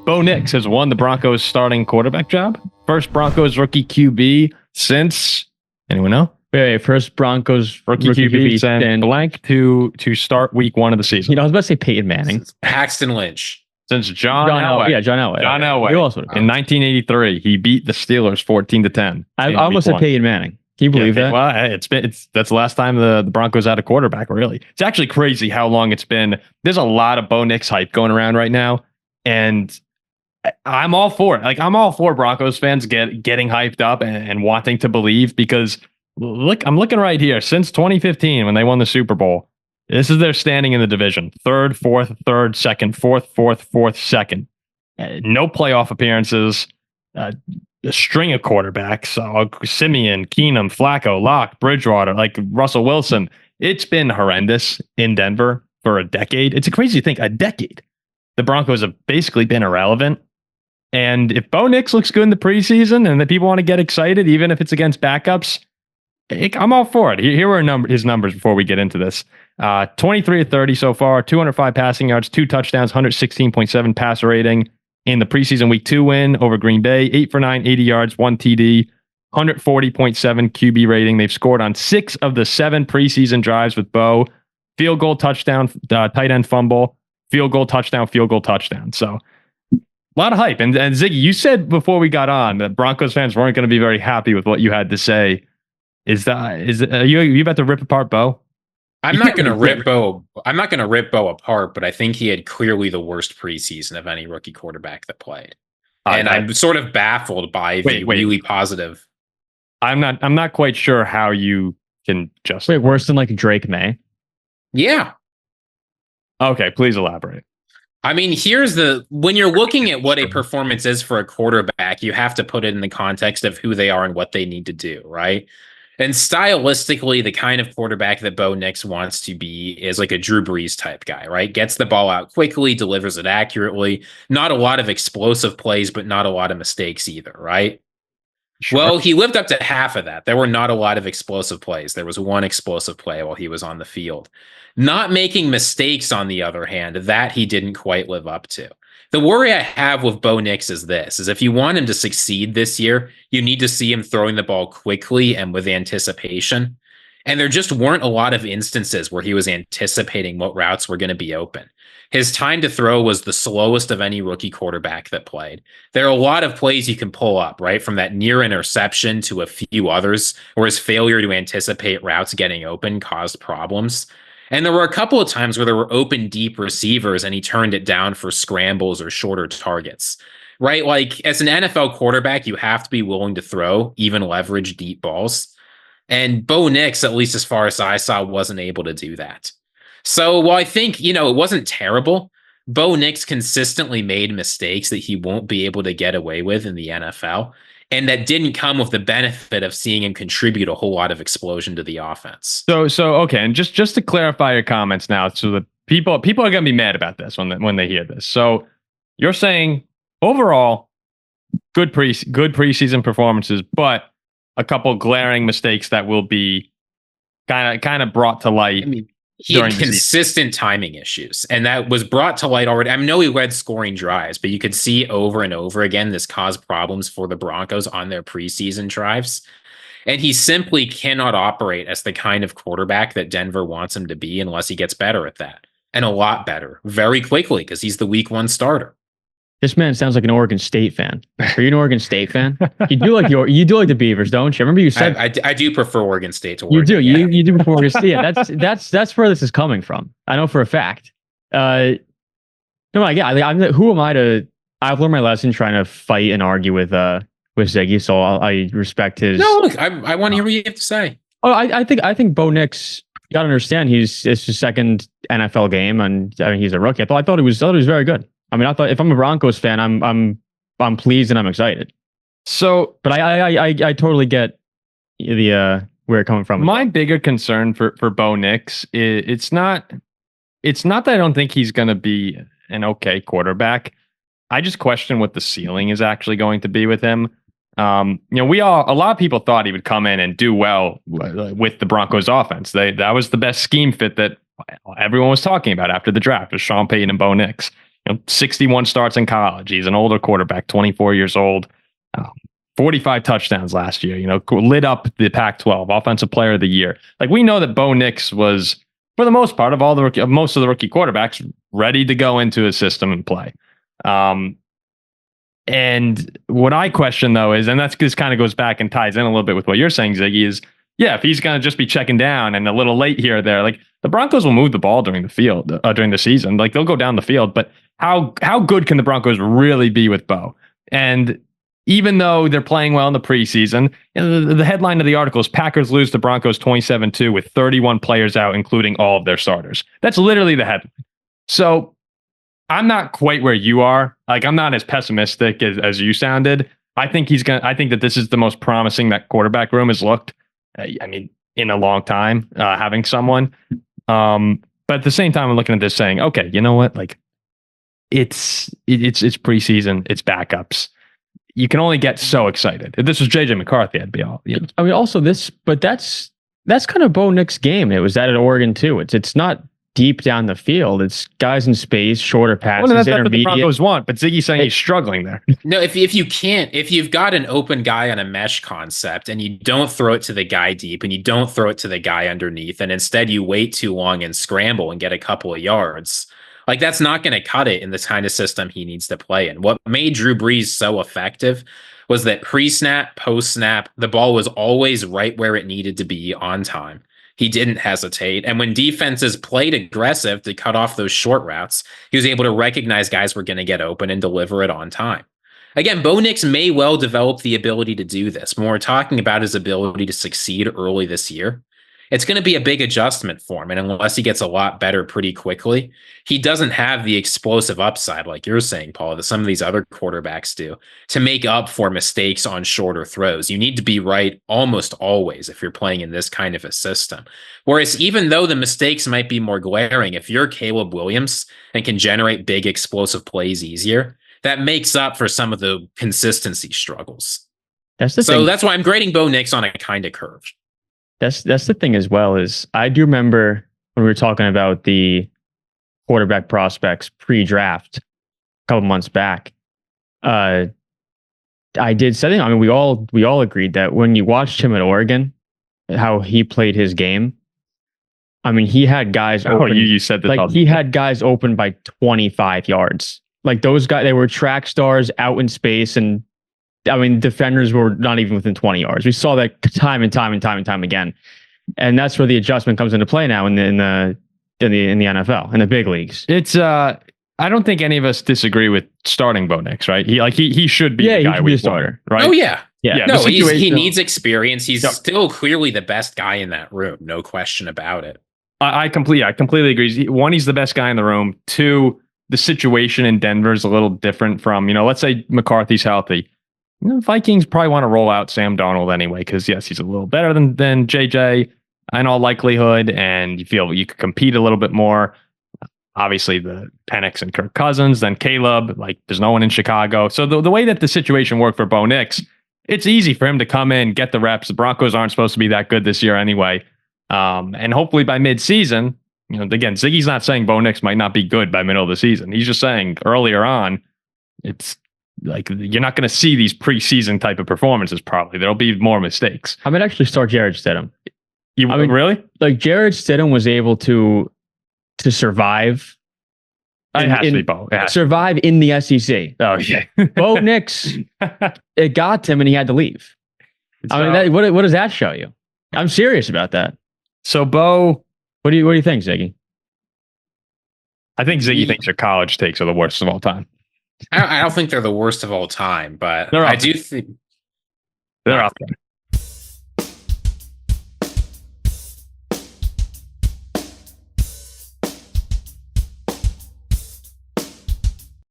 Bo Nix has won the Broncos starting quarterback job. First Broncos rookie QB since, anyone know? First Broncos rookie QB since blank to start week 1 of the season. You know, I was about to say Peyton Manning. Since Paxton Lynch. Since John Elway. Yeah, John Elway. John Elway. In 1983, he beat the Steelers 14-10. I almost said Peyton Manning. Can you believe that? Well, that's the last time the Broncos had a quarterback, really. It's actually crazy how long it's been. There's a lot of Bo Nix hype going around right now, and I'm all for it. Like, I'm all for Broncos fans getting hyped up and wanting to believe, because look, I'm looking right here. Since 2015, when they won the Super Bowl, this is their standing in the division: third, fourth, third, second, fourth, second. No playoff appearances. A string of quarterbacks: Simeon, Keenum, Flacco, Locke, Bridgewater, like Russell Wilson. It's been horrendous in Denver for a decade. It's crazy to think, a decade. The Broncos have basically been irrelevant. And if Bo Nix looks good in the preseason and that people want to get excited, even if it's against backups, I'm all for it. Here are his numbers before we get into this. 23 of 30 so far, 205 passing yards, 2 touchdowns, 116.7 passer rating in the preseason week 2 win over Green Bay. 8 for 9, 80 yards, 1 TD, 140.7 QB rating. They've scored on 6 of the 7 preseason drives with Bo. Field goal, touchdown, tight end fumble, field goal, touchdown, field goal, touchdown. So a lot of hype. And Ziggy, you said before we got on that Broncos fans weren't going to be very happy with what you had to say. Are you about to rip apart Bo? I'm not going to rip Bo apart, but I think he had clearly the worst preseason of any rookie quarterback that played. And I'm sort of baffled by the really positive. I'm not quite sure how you can just worse than like Drake May. Yeah. Okay, please elaborate. I mean, when you're looking at what a performance is for a quarterback, you have to put it in the context of who they are and what they need to do, right? And stylistically, the kind of quarterback that Bo Nix wants to be is like a Drew Brees type guy, right? Gets the ball out quickly, delivers it accurately. Not a lot of explosive plays, but not a lot of mistakes either, right? Sure. Well, he lived up to half of that. There were not a lot of explosive plays. There was 1 explosive play while he was on the field. Not making mistakes, on the other hand, that he didn't quite live up to. The worry I have with Bo Nix is if you want him to succeed this year, you need to see him throwing the ball quickly and with anticipation. And there just weren't a lot of instances where he was anticipating what routes were going to be open. His time to throw was the slowest of any rookie quarterback that played. There are a lot of plays you can pull up, right? From that near interception to a few others, where his failure to anticipate routes getting open caused problems. And there were a couple of times where there were open deep receivers and he turned it down for scrambles or shorter targets, right? Like, as an NFL quarterback, you have to be willing to throw, even leverage deep balls. And Bo Nix, at least as far as I saw, wasn't able to do that. So while I think, it wasn't terrible, Bo Nix consistently made mistakes that he won't be able to get away with in the NFL. And that didn't come with the benefit of seeing him contribute a whole lot of explosion to the offense. So okay, and just to clarify your comments now, so that people are going to be mad about this when they hear this. So you're saying overall good preseason performances, but a couple glaring mistakes that will be kind of brought to light. I mean, he had consistent timing issues, and that was brought to light already. I know he led scoring drives, but you could see over and over again this caused problems for the Broncos on their preseason drives. And he simply cannot operate as the kind of quarterback that Denver wants him to be unless he gets better at that, and a lot better very quickly, because he's the week 1 starter. This man sounds like an Oregon State fan. Are you an Oregon State fan? You do like the Beavers, don't you? I remember you said I do prefer Oregon State to Oregon. You do. Yeah. You do prefer Oregon State. Yeah, that's where this is coming from. I know for a fact. Who am I to? I've learned my lesson trying to fight and argue with Ziggy, so I respect his. No, look, I want to hear what you have to say. Oh, I think Bo Nix. You got to understand, it's his second NFL game, and I mean, he's a rookie. I thought he was very good. I mean, I thought if I'm a Broncos fan, I'm pleased and I'm excited. So, but I totally get the where it's coming from. My bigger concern for Bo Nix is it's not that I don't think he's going to be an okay quarterback. I just question what the ceiling is actually going to be with him. A lot of people thought he would come in and do well with the Broncos offense. That was the best scheme fit that everyone was talking about after the draft, was Sean Payton and Bo Nix. 61 starts in college. He's an older quarterback, 24 years old. 45 touchdowns last year, lit up the Pac-12, offensive player of the year. Like, we know that Bo Nix was, for the most part, most of the rookie quarterbacks, ready to go into his system and play. And what I question, though, is, and this kind of goes back and ties in a little bit with what you're saying, Ziggy, is, if he's going to just be checking down and a little late here or there, like, the Broncos will move the ball during the season. Like, they'll go down the field, but how good can the Broncos really be with Bo? And even though they're playing well in the preseason, the headline of the article is Packers lose to Broncos 27-2 with 31 players out, including all of their starters. That's literally the headline. So I'm not quite where you are. Like, I'm not as pessimistic as you sounded. I think that this is the most promising that quarterback room has looked. In a long time, having someone. But at the same time, I'm looking at this saying, okay, you know what? Like, it's preseason, it's backups. You can only get so excited. If this was JJ McCarthy, I'd be all. Also but that's kind of Bo Nix' game. It was that at Oregon too. It's not deep down the field. It's guys in space, shorter passes, that's what the intermediate. Broncos want. But Ziggy's saying he's struggling there. No, if you've got an open guy on a mesh concept and you don't throw it to the guy deep and you don't throw it to the guy underneath, and instead you wait too long and scramble and get a couple of yards, like, that's not going to cut it in this kind of system he needs to play in. What made Drew Brees so effective was that pre-snap, post-snap, the ball was always right where it needed to be on time. He didn't hesitate. And when defenses played aggressive to cut off those short routes, he was able to recognize guys were going to get open and deliver it on time. Again, Bo Nix may well develop the ability to do this. When we're talking about his ability to succeed early this year, it's going to be a big adjustment for him. And unless he gets a lot better pretty quickly, he doesn't have the explosive upside, like you're saying, Paul, that some of these other quarterbacks do, to make up for mistakes on shorter throws. You need to be right almost always if you're playing in this kind of a system. Whereas even though the mistakes might be more glaring, if you're Caleb Williams and can generate big explosive plays easier, that makes up for some of the consistency struggles. That's why I'm grading Bo Nix on a kind of curve. That's the thing as well, is I do remember when we were talking about the quarterback prospects pre-draft a couple months back. I did say, we all agreed that when you watched him at Oregon, how he played his game. He had guys open. You said that. Like, he had guys open by 25 yards. Like, those guys, they were track stars out in space, and defenders were not even within 20 yards. We saw that time and time again. And that's where the adjustment comes into play now in the NFL, in the big leagues. It's I don't think any of us disagree with starting Bo Nix, right? He should be the guy we starter, right? Oh yeah. Yeah. No, he needs experience. He's still clearly the best guy in that room, no question about it. I completely agree. One, he's the best guy in the room. Two, the situation in Denver is a little different from, let's say McCarthy's healthy. Vikings probably want to roll out Sam Darnold anyway, because yes, he's a little better than JJ in all likelihood, and you feel you could compete a little bit more. Obviously, the Penix and Kirk Cousins, then Caleb. Like, there's no one in Chicago, so the way that the situation worked for Bo Nix, it's easy for him to come in, get the reps. The Broncos aren't supposed to be that good this year anyway, and hopefully by mid-season, again, Ziggy's not saying Bo Nix might not be good by middle of the season. He's just saying earlier on, it's like, you're not going to see these preseason type of performances. Probably there'll be more mistakes. I might actually start Jarrett Stidham. Really? Like, Jarrett Stidham was able to survive. It has to be Bo. Survive in the SEC. Oh yeah. Bo Nix, it got him, and he had to leave. What does that show you? I'm serious about that. So Bo, what do you think, Ziggy? I think Ziggy thinks your college takes are the worst of all time. I don't think they're the worst of all time, but I do think they're up there.